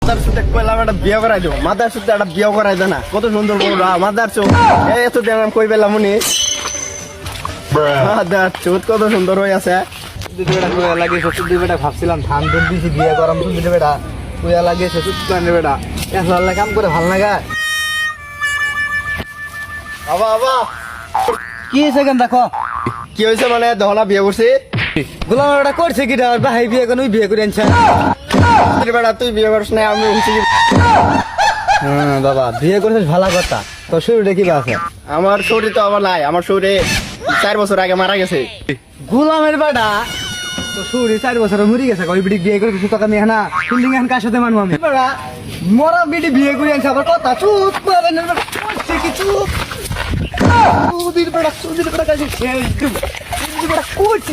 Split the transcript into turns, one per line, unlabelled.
Mother সাথে কইলাম একটা বিয়ে করাই দেবো, মাদার সাথে একটা বিয়ে করাই দে না, কত সুন্দর বউরা, মাদার চোখ এত দিন আমি কই পেলাম উনি, মাদার চোখ কত সুন্দর হয়ে আছে।
ভাবছিলাম ধান ধুন দিছি বিয়ে করাম তো দিলে বেটা কুয়া লাগিয়েছে বেটা কাম করে ভাল লাগা।
বাবা বাবা
কি হয়েছে কেন দেখো
কি হয়েছে মানে দহনা বিয়ে করছি
গোলাম বেটা করছে কি ভাই বিয়ে করে বিয়ে করে আনছে।
বেটা তুই বিয়ে করিস না আমি হচ্ছে কি
হ্যাঁ বাবা বিয়ে করেছিস ভালো কথা, তোর শরীরে কি আছে?
আমার শরীর তো আবার নাই, আমার শরীরে 4 বছর আগে মারা গেছে।
গোলামের বেটা তো শরীর 4 বছর মরে গেছে, ওই বিটি বিয়ে করে কিছু টাকা নিয়ে না ফিল্ডিং এখন কার সাথে মানবো আমি বেটা মরা বিটি বিয়ে করে আনছে আবার কথা চুপ করে না বেটা করছে কি চুপ সুদির বেটা কাছে বেটা করছে